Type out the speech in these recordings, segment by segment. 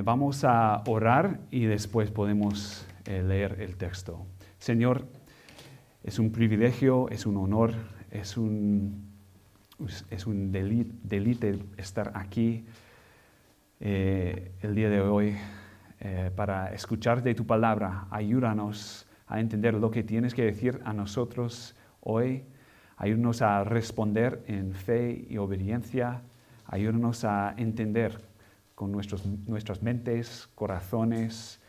Vamos a orar y después podemos leer el texto. Señor, es un privilegio, es un honor, es un deleite estar aquí el día de hoy para escuchar de tu palabra. Ayúdanos a entender lo que tienes que decir a nosotros hoy. Ayúdanos a responder en fe y obediencia. Ayúdanos a entender con nuestras mentes, corazones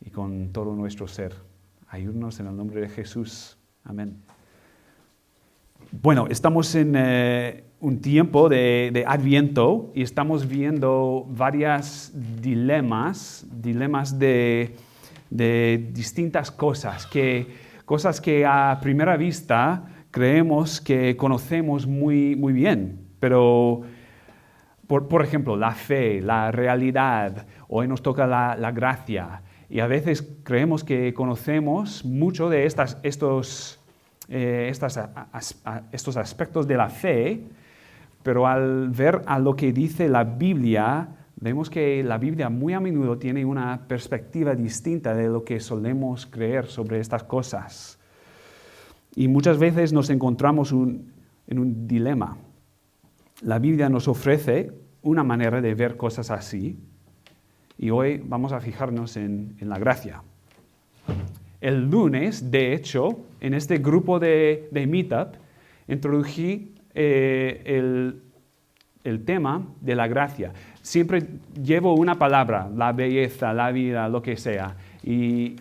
y con todo nuestro ser. Ayúdanos en el nombre de Jesús. Amén. Bueno, estamos en un tiempo de Adviento y estamos viendo varios dilemas de distintas cosas que a primera vista creemos que conocemos muy bien, pero por ejemplo, la fe, la realidad, hoy nos toca la gracia y a veces creemos que conocemos mucho de estos aspectos de la fe, pero al ver a lo que dice la Biblia, vemos que la Biblia muy a menudo tiene una perspectiva distinta de lo que solemos creer sobre estas cosas. Y muchas veces nos encontramos en un dilema. La Biblia nos ofrece una manera de ver cosas así y hoy vamos a fijarnos en la gracia. El lunes, de hecho, en este grupo de Meetup, introdují el tema de la gracia. Siempre llevo una palabra, la belleza, la vida, lo que sea, y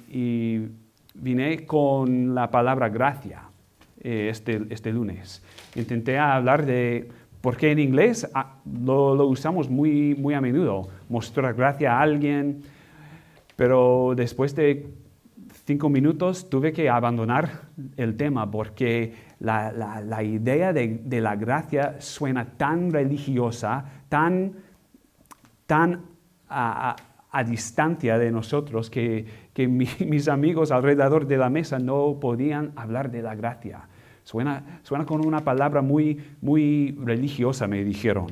vine con la palabra gracia este lunes. Intenté hablar de por qué en inglés lo usamos muy a menudo, mostrar gracia a alguien, pero después de 5 minutos tuve que abandonar el tema porque la idea de la gracia suena tan religiosa, tan a distancia de nosotros que mis amigos alrededor de la mesa no podían hablar de la gracia. Suena con una palabra muy religiosa, me dijeron.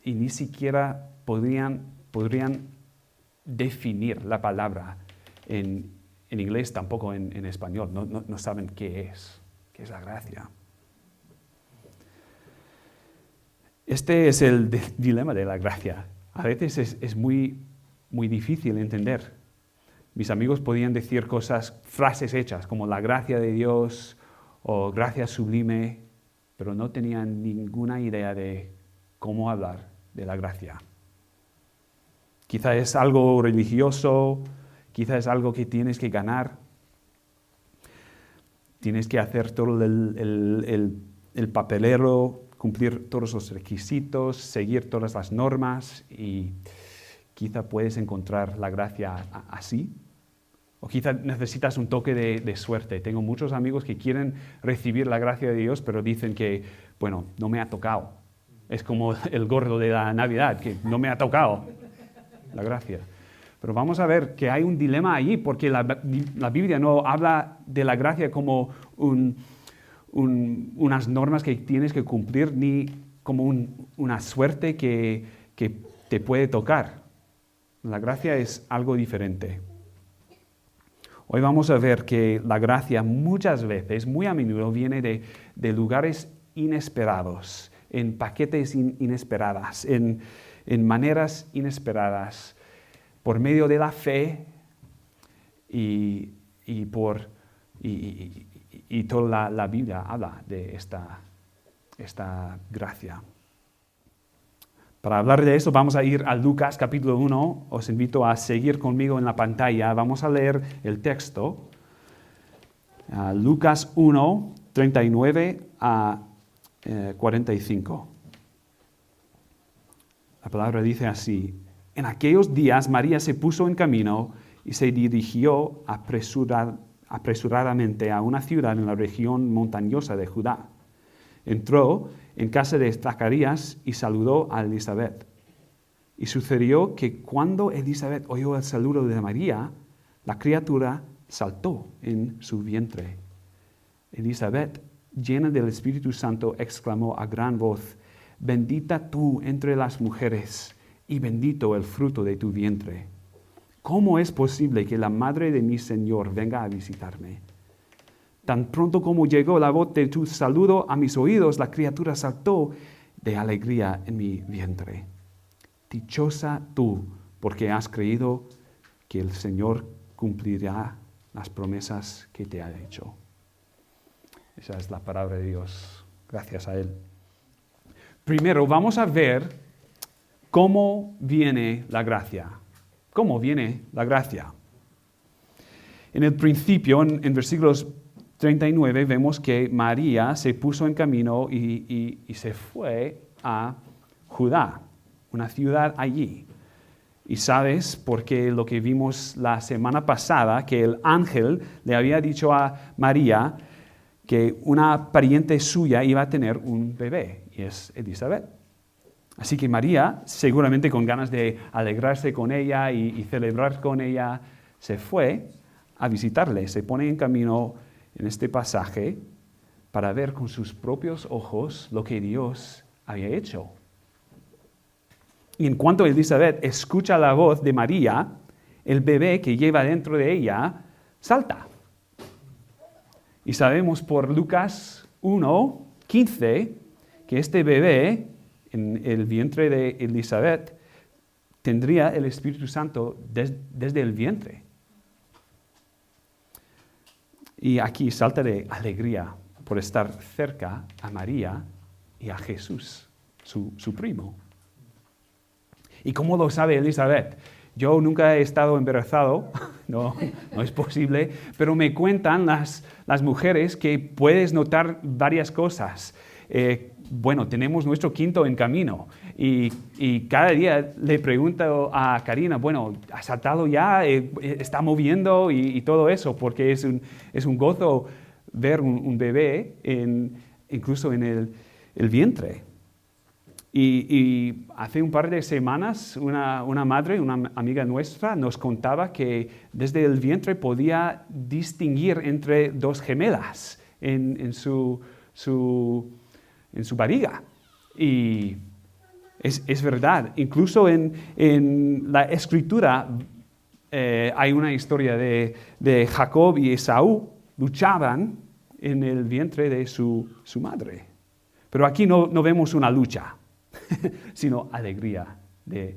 Y ni siquiera podrían definir la palabra en inglés, tampoco en español. No saben qué es la gracia. Este es el dilema de la gracia. A veces es muy difícil entender. Mis amigos podían decir frases hechas como la gracia de Dios o gracia sublime, pero no tenían ninguna idea de cómo hablar de la gracia. Quizá es algo religioso, quizá es algo que tienes que ganar. Tienes que hacer todo el papelero, cumplir todos los requisitos, seguir todas las normas y quizá puedes encontrar la gracia así. O quizá necesitas un toque de suerte. Tengo muchos amigos que quieren recibir la gracia de Dios, pero dicen que, bueno, no me ha tocado. Es como el gordo de la Navidad, que no me ha tocado la gracia. Pero vamos a ver que hay un dilema allí, porque la Biblia no habla de la gracia como unas normas que tienes que cumplir, ni como una suerte que te puede tocar. La gracia es algo diferente. Hoy vamos a ver que la gracia muchas veces, muy a menudo, viene de lugares inesperados, en paquetes inesperadas, en maneras inesperadas, por medio de la fe y toda la Biblia habla de esta gracia. Para hablar de eso vamos a ir a Lucas capítulo 1. Os invito a seguir conmigo en la pantalla. Vamos a leer el texto. Lucas 1, 39 a 45. La palabra dice así: En aquellos días María se puso en camino y se dirigió apresuradamente a una ciudad en la región montañosa de Judá. Entró en casa de Zacarías y saludó a Elizabeth. Y sucedió que cuando Elizabeth oyó el saludo de María, la criatura saltó en su vientre. Elizabeth, llena del Espíritu Santo, exclamó a gran voz: bendita tú entre las mujeres y bendito el fruto de tu vientre. ¿Cómo es posible que la madre de mi Señor venga a visitarme? Tan pronto como llegó la voz de tu saludo a mis oídos, la criatura saltó de alegría en mi vientre. Dichosa tú, porque has creído que el Señor cumplirá las promesas que te ha hecho. Esa es la palabra de Dios. Gracias a Él. Primero, vamos a ver cómo viene la gracia. ¿Cómo viene la gracia? En el principio, en versículos 39, vemos que María se puso en camino y se fue a Judá, una ciudad allí. Y sabes, porque lo que vimos la semana pasada, que el ángel le había dicho a María que una pariente suya iba a tener un bebé, y es Elizabeth. Así que María, seguramente con ganas de alegrarse con ella y celebrar con ella, se fue a visitarle. Se pone en camino en este pasaje para ver con sus propios ojos lo que Dios había hecho. Y en cuanto Elizabeth escucha la voz de María, el bebé que lleva dentro de ella salta. Y sabemos por Lucas 1:15 que este bebé en el vientre de Elizabeth tendría el Espíritu Santo desde el vientre. Y aquí salta de alegría por estar cerca a María y a Jesús, su primo. ¿Y cómo lo sabe Elizabeth? Yo nunca he estado embarazado, no es posible, pero me cuentan las mujeres que puedes notar varias cosas. Tenemos nuestro quinto en camino y cada día le pregunto a Karina, ¿ha saltado ya? ¿Está moviendo? Y todo eso, porque es un gozo ver un bebé incluso en el vientre. Y hace un par de semanas una madre, una amiga nuestra, nos contaba que desde el vientre podía distinguir entre dos gemelas en su barriga. Y es verdad. Incluso en la Escritura hay una historia de Jacob y Esaú luchaban en el vientre de su madre. Pero aquí no vemos una lucha, sino alegría de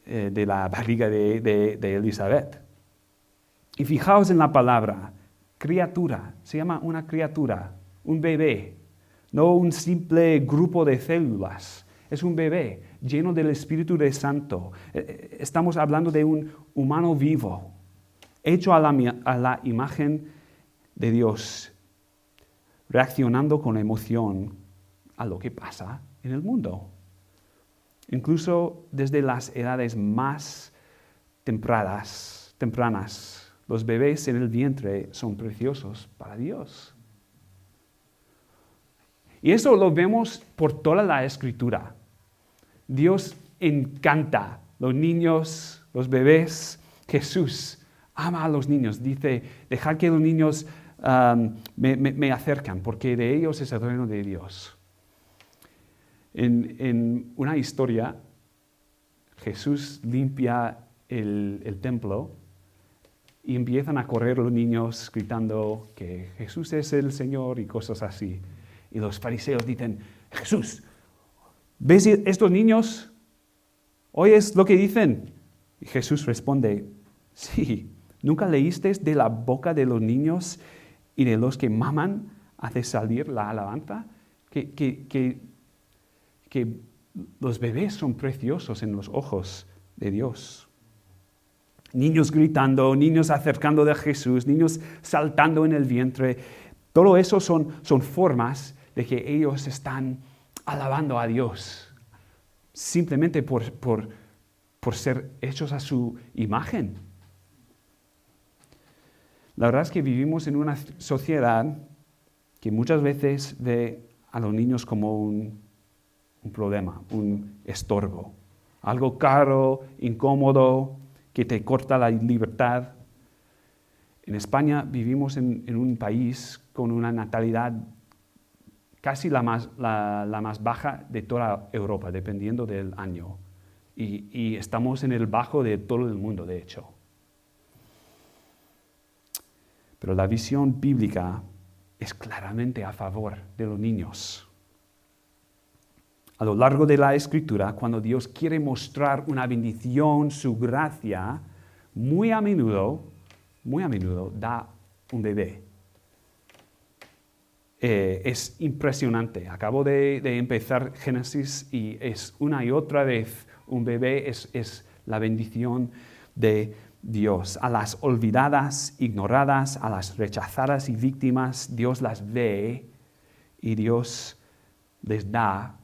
la barriga de Elizabeth. Y fijaos en la palabra, criatura, se llama una criatura, un bebé, no un simple grupo de células, es un bebé lleno del Espíritu Santo. Estamos hablando de un humano vivo, hecho a la imagen de Dios, reaccionando con emoción a lo que pasa en el mundo. Incluso desde las edades más tempranas, los bebés en el vientre son preciosos para Dios. Y eso lo vemos por toda la Escritura. Dios encanta los niños, los bebés. Jesús ama a los niños. Dice, dejad que los niños me acercan, porque de ellos es el reino de Dios. En una historia, Jesús limpia el templo y empiezan a correr los niños gritando que Jesús es el Señor y cosas así. Y los fariseos dicen, Jesús, ¿ves estos niños? ¿Oyes lo que dicen? Y Jesús responde, sí, ¿nunca leíste de la boca de los niños y de los que maman hace salir la alabanza? Que los bebés son preciosos en los ojos de Dios. Niños gritando, niños acercando de Jesús, niños saltando en el vientre. Todo eso son formas de que ellos están alabando a Dios, simplemente por ser hechos a su imagen. La verdad es que vivimos en una sociedad que muchas veces ve a los niños como un problema, un estorbo, algo caro, incómodo, que te corta la libertad. En España vivimos en un país con una natalidad casi la más baja de toda Europa, dependiendo del año. Y estamos en el bajo de todo el mundo, de hecho. Pero la visión bíblica es claramente a favor de los niños. A lo largo de la Escritura, cuando Dios quiere mostrar una bendición, su gracia, muy a menudo da un bebé. Es impresionante. Acabo de empezar Génesis y es una y otra vez un bebé, es la bendición de Dios. A las olvidadas, ignoradas, a las rechazadas y víctimas, Dios las ve y Dios les da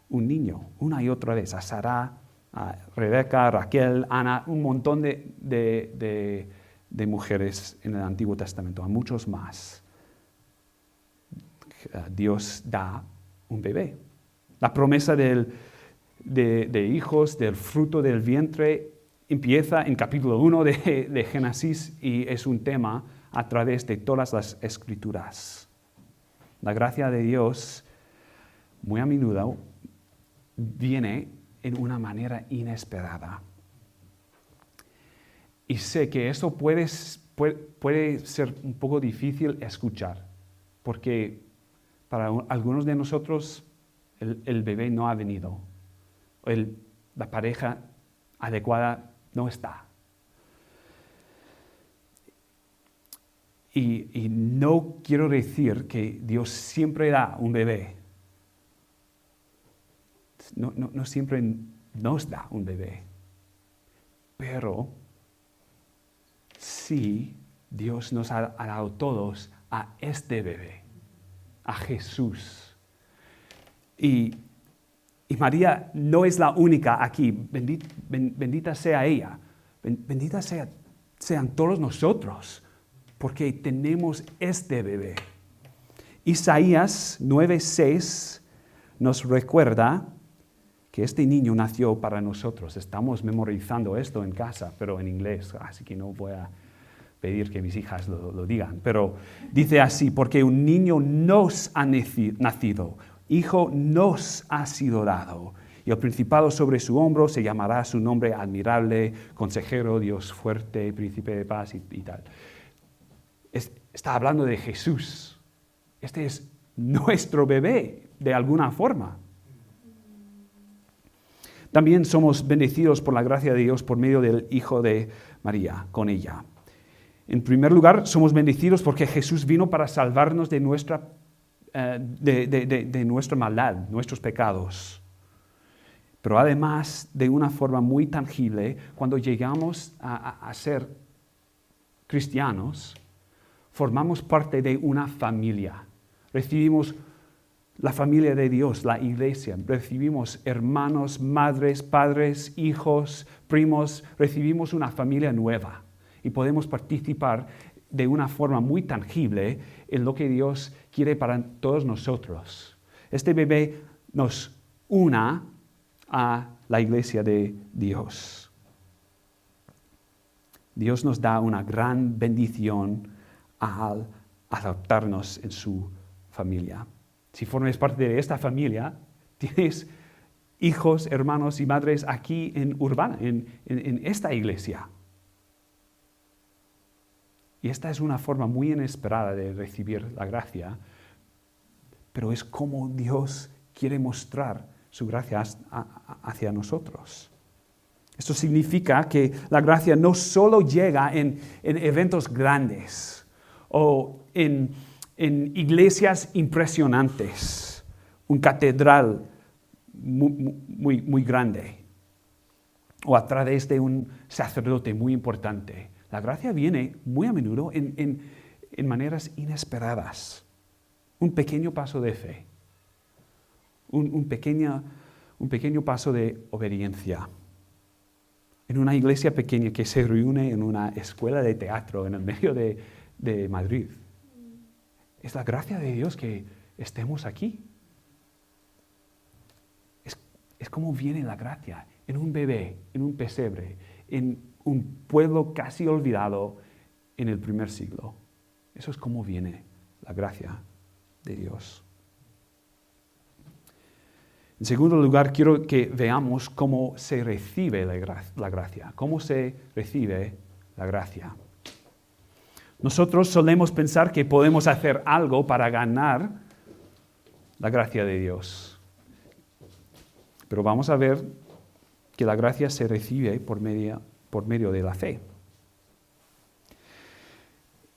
un niño, una y otra vez. A Sara, a Rebeca, Raquel, Ana, un montón de mujeres en el Antiguo Testamento, a muchos más. Dios da un bebé. La promesa de hijos, del fruto del vientre, empieza en capítulo 1 de Génesis y es un tema a través de todas las Escrituras. La gracia de Dios, muy a menudo, viene en una manera inesperada. Y sé que esto puede ser un poco difícil escuchar, porque para algunos de nosotros el bebé no ha venido, la pareja adecuada no está. Y no quiero decir que Dios siempre da un bebé. No siempre nos da un bebé. Pero sí, Dios nos ha dado todos a este bebé, a Jesús. Y María no es la única aquí. Bendita sea ella. Bendita sean todos nosotros, porque tenemos este bebé. Isaías 9:6 nos recuerda que este niño nació para nosotros. Estamos memorizando esto en casa, pero en inglés, así que no voy a pedir que mis hijas lo digan. Pero dice así: porque un niño nos ha nacido, hijo nos ha sido dado, y el principado sobre su hombro, se llamará su nombre admirable, consejero, Dios fuerte, príncipe de paz y tal. Está hablando de Jesús. Este es nuestro bebé, de alguna forma. También somos bendecidos por la gracia de Dios por medio del Hijo de María, con ella. En primer lugar, somos bendecidos porque Jesús vino para salvarnos de nuestra maldad, nuestros pecados. Pero además, de una forma muy tangible, cuando llegamos a ser cristianos, formamos parte de una familia. Recibimos la familia de Dios, la iglesia. Recibimos hermanos, madres, padres, hijos, primos. Recibimos una familia nueva y podemos participar de una forma muy tangible en lo que Dios quiere para todos nosotros. Este bebé nos una a la iglesia de Dios. Dios nos da una gran bendición al adoptarnos en su familia. Si formas parte de esta familia, tienes hijos, hermanos y madres aquí en Urbana, en esta iglesia. Y esta es una forma muy inesperada de recibir la gracia, pero es como Dios quiere mostrar su gracia hacia nosotros. Esto significa que la gracia no solo llega en eventos grandes o en iglesias impresionantes, un catedral muy grande, o a través de un sacerdote muy importante. La gracia viene muy a menudo en maneras inesperadas. Un pequeño paso de fe, un pequeño paso de obediencia. En una iglesia pequeña que se reúne en una escuela de teatro en el medio de Madrid. Es la gracia de Dios que estemos aquí. Es como viene la gracia, en un bebé, en un pesebre, en un pueblo casi olvidado en el primer siglo. Eso es como viene la gracia de Dios. En segundo lugar, quiero que veamos cómo se recibe la gracia. ¿Cómo se recibe la gracia? Nosotros solemos pensar que podemos hacer algo para ganar la gracia de Dios. Pero vamos a ver que la gracia se recibe por medio de la fe.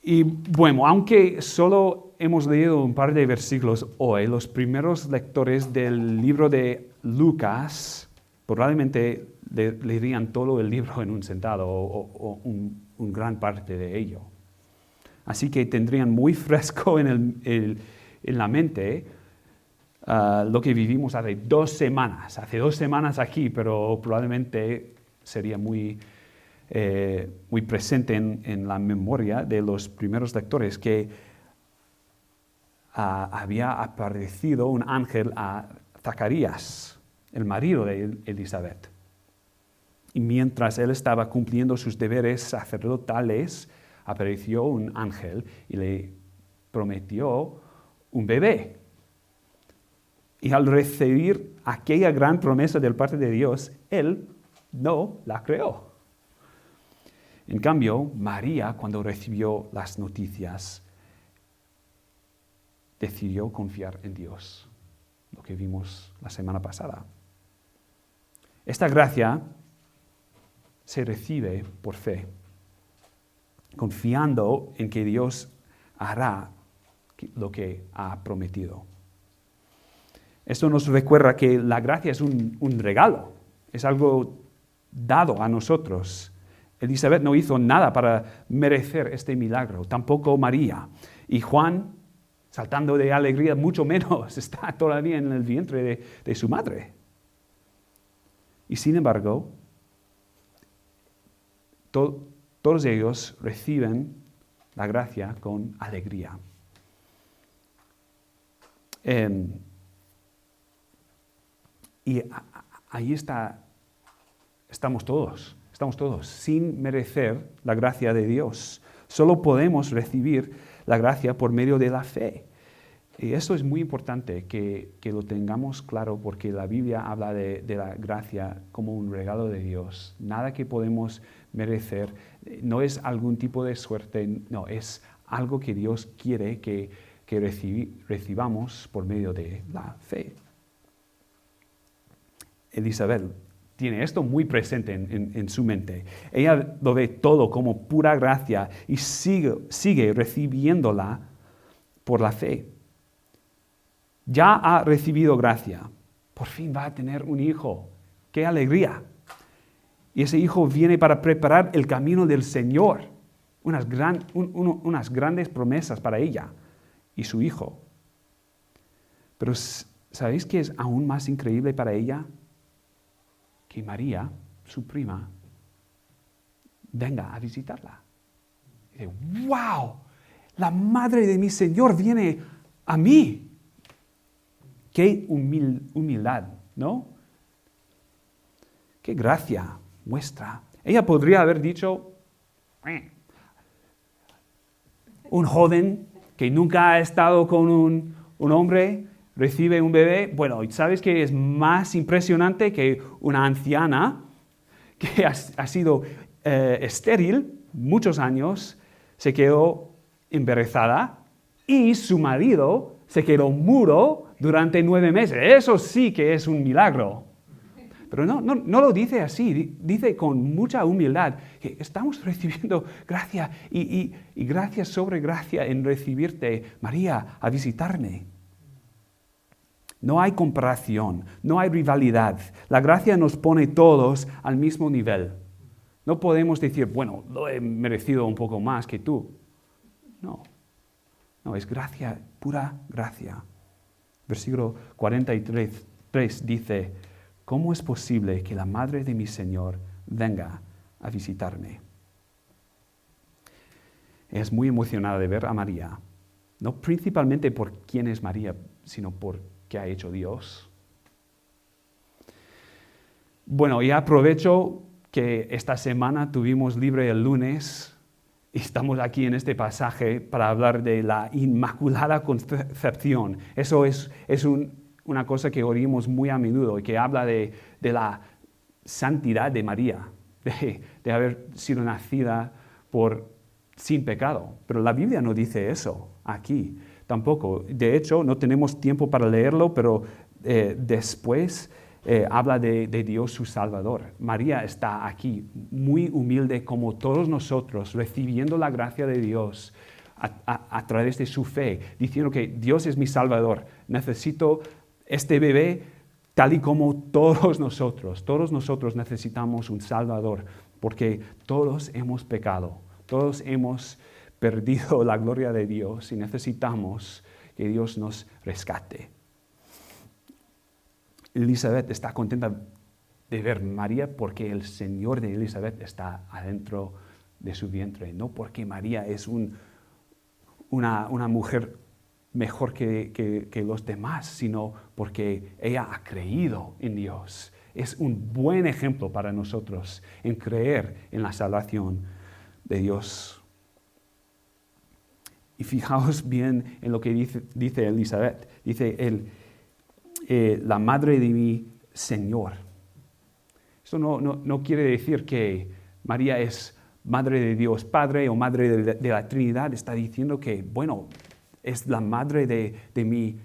Y bueno, aunque solo hemos leído un par de versículos hoy, los primeros lectores del libro de Lucas probablemente leerían todo el libro en un sentado o un gran parte de ello. Así que tendrían muy fresco en la mente lo que vivimos hace 2 semanas. Hace 2 semanas aquí, pero probablemente sería muy presente en la memoria de los primeros lectores que había aparecido un ángel a Zacarías, el marido de Elizabeth. Y mientras él estaba cumpliendo sus deberes sacerdotales, apareció un ángel y le prometió un bebé. Y al recibir aquella gran promesa de parte de Dios, él no la creó. En cambio, María, cuando recibió las noticias, decidió confiar en Dios, lo que vimos la semana pasada. Esta gracia se recibe por fe, confiando en que Dios hará lo que ha prometido. Esto nos recuerda que la gracia es un regalo, es algo dado a nosotros. Elizabeth no hizo nada para merecer este milagro, tampoco María. Y Juan, saltando de alegría, mucho menos, está todavía en el vientre de su madre. Y sin embargo, todos ellos reciben la gracia con alegría. Y ahí estamos todos, sin merecer la gracia de Dios. Solo podemos recibir la gracia por medio de la fe. Y eso es muy importante que lo tengamos claro, porque la Biblia habla de la gracia como un regalo de Dios. Nada que podemos merecer, no es algún tipo de suerte, no, es algo que Dios quiere que recibamos por medio de la fe. Elizabeth tiene esto muy presente en su mente. Ella lo ve todo como pura gracia y sigue recibiéndola por la fe. Ya ha recibido gracia. Por fin va a tener un hijo. ¡Qué alegría! Y ese hijo viene para preparar el camino del Señor. Unas grandes promesas para ella y su hijo. Pero ¿sabéis qué es aún más increíble para ella? Que María, su prima, venga a visitarla. Y dice, ¡wow! La madre de mi Señor viene a mí. Qué humildad, ¿no? Qué gracia muestra. Ella podría haber dicho, un joven que nunca ha estado con un hombre, recibe un bebé. Bueno, ¿sabes qué es más impresionante? Que una anciana que ha sido estéril muchos años, se quedó embarazada y su marido se quedó mudo durante 9 meses. Eso sí que es un milagro. Pero no lo dice así, dice con mucha humildad que estamos recibiendo gracia y gracia sobre gracia en recibirte, María, a visitarme. No hay comparación, no hay rivalidad. La gracia nos pone todos al mismo nivel. No podemos decir, bueno, lo he merecido un poco más que tú. No, es gracia, pura gracia. Versículo 43 dice, ¿cómo es posible que la madre de mi Señor venga a visitarme? Es muy emocionada de ver a María, no principalmente por quién es María, sino por qué ha hecho Dios. Bueno, y aprovecho que esta semana tuvimos libre el lunes y estamos aquí en este pasaje para hablar de la Inmaculada Concepción. Eso es una cosa que oímos muy a menudo y que habla de la santidad de María, de haber sido nacida sin pecado. Pero la Biblia no dice eso aquí tampoco. De hecho, no tenemos tiempo para leerlo, pero después habla de Dios su Salvador. María está aquí muy humilde como todos nosotros, recibiendo la gracia de Dios a través de su fe, diciendo que Dios es mi Salvador. Necesito este bebé tal y como todos nosotros necesitamos un Salvador, porque todos hemos pecado, todos hemos perdido la gloria de Dios y necesitamos que Dios nos rescate. Elizabeth está contenta de ver a María porque el Señor de Elizabeth está adentro de su vientre, no porque María es una mujer mejor que los demás, sino porque ella ha creído en Dios. Es un buen ejemplo para nosotros en creer en la salvación de Dios. Y fijaos bien en lo que dice Elizabeth. Dice la madre de mi Señor. Esto no quiere decir que María es madre de Dios Padre o madre de la Trinidad. Está diciendo que, bueno, es la madre de mi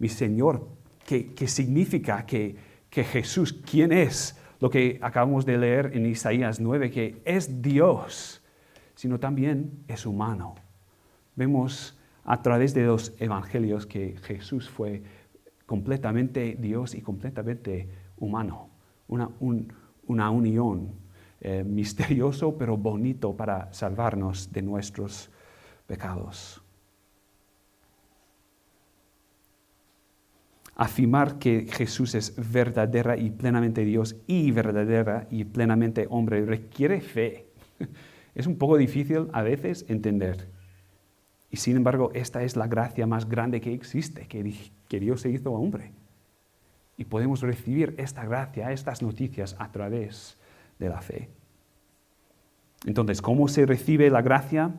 Señor, que significa que Jesús, ¿quién es? Lo que acabamos de leer en Isaías 9, que es Dios, sino también es humano. Vemos a través de los evangelios que Jesús fue completamente Dios y completamente humano. Una unión misterioso pero bonito para salvarnos de nuestros pecados. Afirmar que Jesús es verdadera y plenamente Dios y verdadera y plenamente hombre requiere fe. Es un poco difícil a veces entender. Y sin embargo, esta es la gracia más grande que existe, que Dios se hizo hombre. Y podemos recibir esta gracia, estas noticias a través de la fe. Entonces, ¿cómo se recibe la gracia?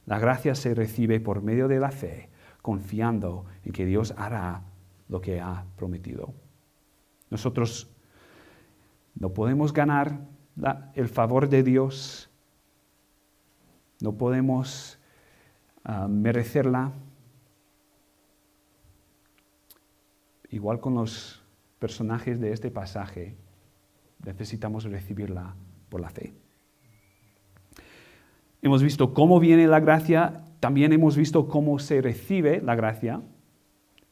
La gracia se recibe por medio de la fe, confiando en que Dios hará lo que ha prometido. Nosotros no podemos ganar el favor de Dios, no podemos merecerla. Igual con los personajes de este pasaje, necesitamos recibirla por la fe. Hemos visto cómo viene la gracia, también hemos visto cómo se recibe la gracia.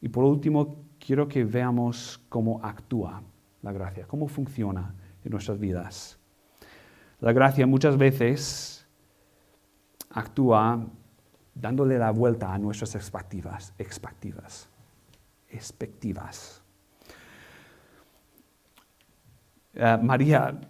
Y por último, quiero que veamos cómo actúa la gracia, cómo funciona en nuestras vidas. La gracia muchas veces actúa dándole la vuelta a nuestras expectativas. María,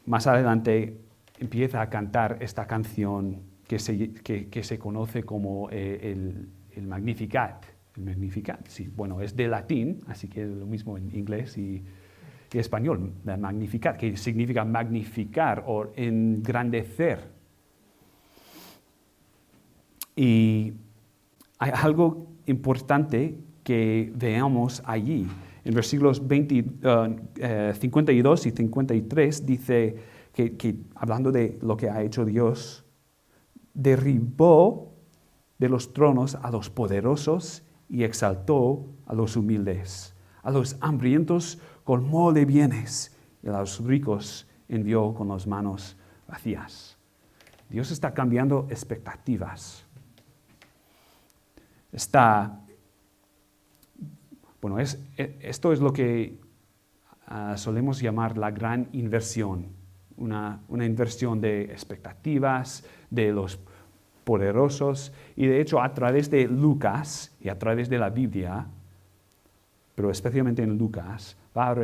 más adelante, empieza a cantar esta canción que se conoce como el Magnificat. El Magnificat, sí, bueno, es de latín, así que es lo mismo en inglés y español, Magnificat, que significa magnificar o engrandecer. Y hay algo importante que veamos allí. En versículos 52 y 53 dice que hablando de lo que ha hecho Dios, derribó de los tronos a los poderosos y exaltó a los humildes. A los hambrientos colmó de bienes y a los ricos envió con las manos vacías. Dios está cambiando expectativas. Esto es lo que solemos llamar la gran inversión. Una inversión de expectativas, de los poderosos, y de hecho a través de Lucas y a través de la Biblia, pero especialmente en Lucas, va a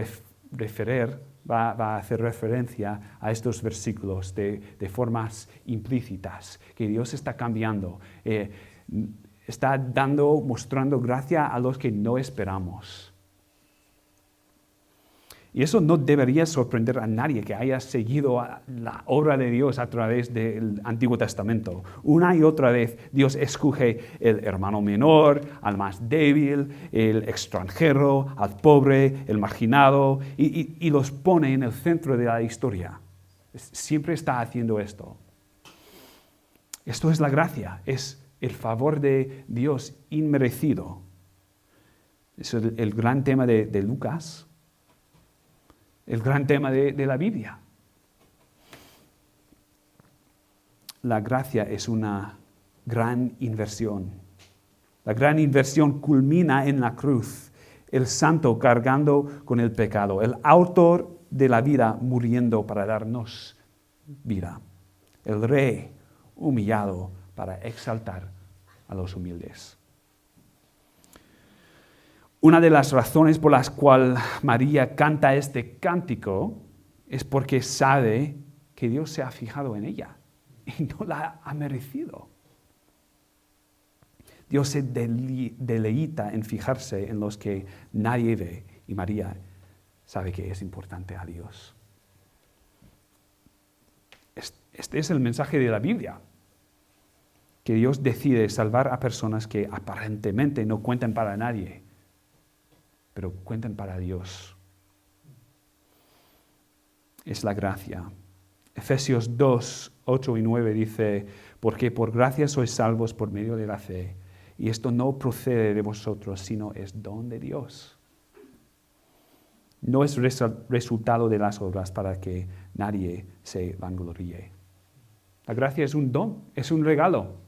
hacer referencia a estos versículos de formas implícitas, que Dios está cambiando, está mostrando gracia a los que no esperamos. Y eso no debería sorprender a nadie que haya seguido la obra de Dios a través del Antiguo Testamento. Una y otra vez Dios escoge el hermano menor, al más débil, el extranjero, al pobre, el marginado, y los pone en el centro de la historia. Siempre está haciendo esto. Esto es la gracia, es el favor de Dios inmerecido. Es el gran tema de Lucas. El gran tema de la Biblia. La gracia es una gran inversión. La gran inversión culmina en la cruz. El santo cargando con el pecado. El autor de la vida muriendo para darnos vida. El rey humillado para exaltar a los humildes. Una de las razones por las cuales María canta este cántico es porque sabe que Dios se ha fijado en ella y no la ha merecido. Dios se deleita en fijarse en los que nadie ve y María sabe que es importante a Dios. Este es el mensaje de la Biblia, que Dios decide salvar a personas que aparentemente no cuentan para nadie, pero cuentan para Dios. Es la gracia. Efesios 2, 8 y 9 dice, porque por gracia sois salvos por medio de la fe, y esto no procede de vosotros, sino es don de Dios. No es resultado de las obras para que nadie se vangloríe. La gracia es un don, es un regalo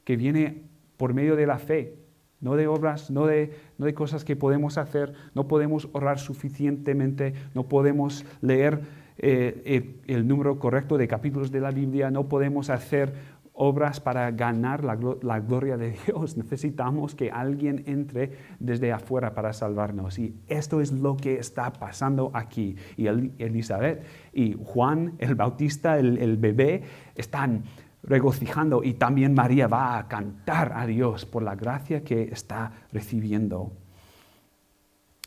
que viene por medio de la fe. No de obras, no de cosas que podemos hacer, no podemos orar suficientemente, no podemos leer el número correcto de capítulos de la Biblia, no podemos hacer obras para ganar la gloria de Dios. Necesitamos que alguien entre desde afuera para salvarnos. Y esto es lo que está pasando aquí. Y Elizabeth y Juan, el Bautista, el bebé, están regocijando y también María va a cantar a Dios por la gracia que está recibiendo.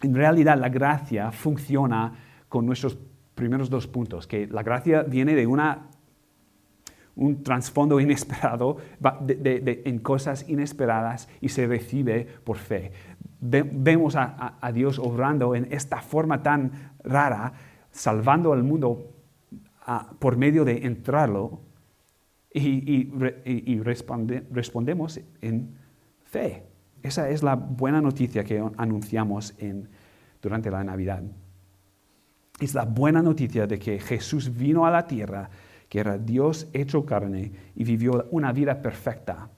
En realidad la gracia funciona con nuestros primeros dos puntos, que la gracia viene de un trasfondo inesperado, en cosas inesperadas y se recibe por fe. Vemos a Dios obrando en esta forma tan rara, salvando al mundo por medio de entrarlo, y respondemos en fe. Esa es la buena noticia que anunciamos durante la Navidad. Es la buena noticia de que Jesús vino a la tierra, que era Dios hecho carne y vivió una vida perfecta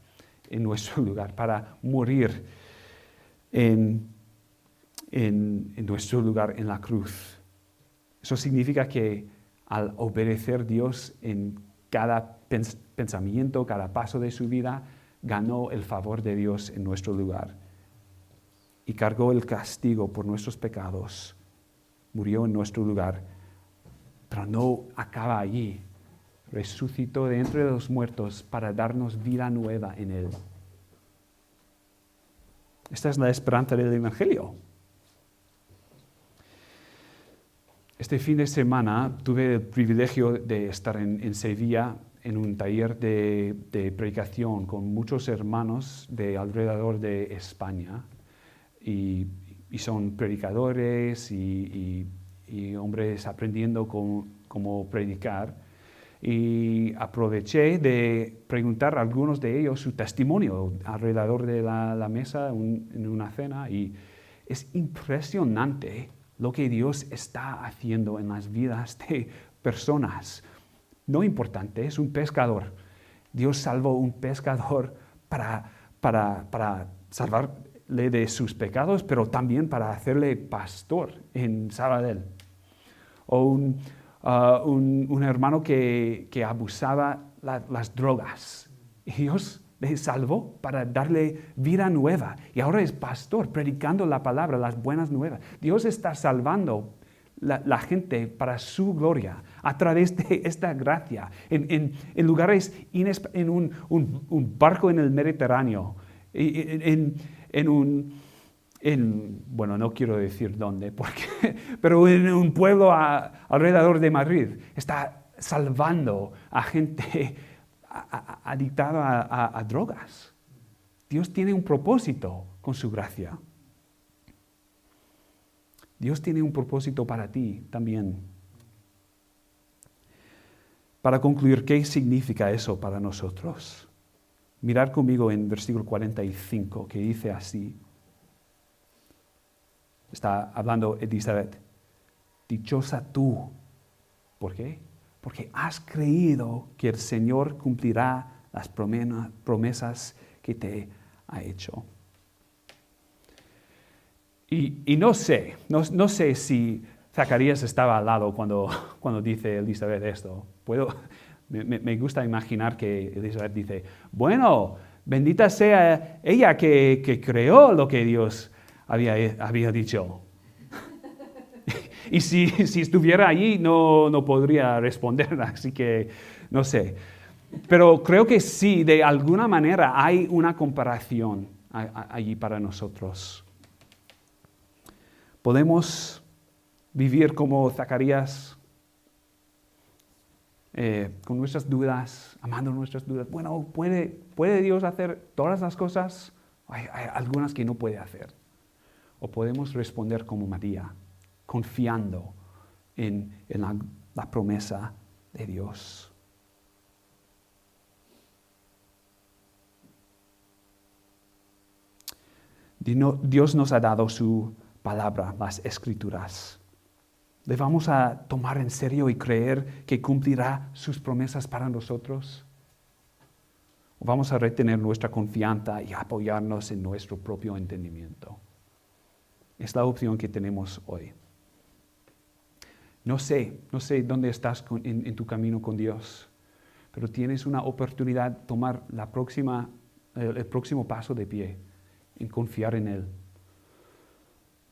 en nuestro lugar para morir en nuestro lugar en la cruz. Eso significa que al obedecer a Dios en cada pensamiento, cada paso de su vida, ganó el favor de Dios en nuestro lugar y cargó el castigo por nuestros pecados, murió en nuestro lugar, pero no acaba allí, resucitó de entre los muertos para darnos vida nueva en Él. Esta es la esperanza del Evangelio. Este fin de semana tuve el privilegio de estar en Sevilla en un taller de predicación con muchos hermanos de alrededor de España y son predicadores y hombres aprendiendo cómo predicar. Y aproveché de preguntar a algunos de ellos su testimonio alrededor de la mesa en una cena y es impresionante lo que Dios está haciendo en las vidas de personas. No importante, es un pescador. Dios salvó un pescador para salvarle de sus pecados, pero también para hacerle pastor en Sabadell. O un hermano que abusaba las drogas. Y Dios le salvó para darle vida nueva. Y ahora es pastor, predicando la palabra, las buenas nuevas. Dios está salvando la gente para su gloria a través de esta gracia. En lugares en un barco en el Mediterráneo, en bueno, no quiero decir dónde, pero en un pueblo alrededor de Madrid. Está salvando a gente adictada a drogas. Dios tiene un propósito con su gracia. Dios tiene un propósito para ti también. Para concluir, ¿qué significa eso para nosotros? Mirad conmigo en versículo 45, que dice así. Está hablando Elizabeth. Dichosa tú. ¿Por qué? Porque has creído que el Señor cumplirá las promesas que te ha hecho. Y no sé si Zacarías estaba al lado cuando dice Elizabeth esto. Me gusta imaginar que Elizabeth dice, bueno, bendita sea ella que creó lo que Dios había dicho. Y si estuviera allí no podría responder, así que no sé. Pero creo que sí, de alguna manera hay una comparación allí para nosotros. Podemos vivir como Zacarías, con nuestras dudas, amando nuestras dudas. Bueno, ¿puede Dios hacer todas las cosas? Hay algunas que no puede hacer. O podemos responder como María, confiando en la promesa de Dios. Dios nos ha dado su palabra, las Escrituras. ¿Le vamos a tomar en serio y creer que cumplirá sus promesas para nosotros? ¿O vamos a retener nuestra confianza y apoyarnos en nuestro propio entendimiento? Es la opción que tenemos hoy. No sé dónde estás en tu camino con Dios, pero tienes una oportunidad de tomar el próximo paso de pie, en confiar en Él.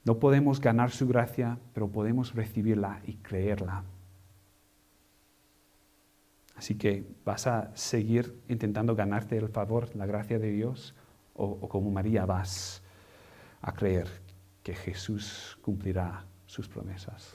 No podemos ganar su gracia, pero podemos recibirla y creerla. Así que, ¿vas a seguir intentando ganarte el favor, la gracia de Dios? ¿O como María vas a creer que Jesús cumplirá sus promesas?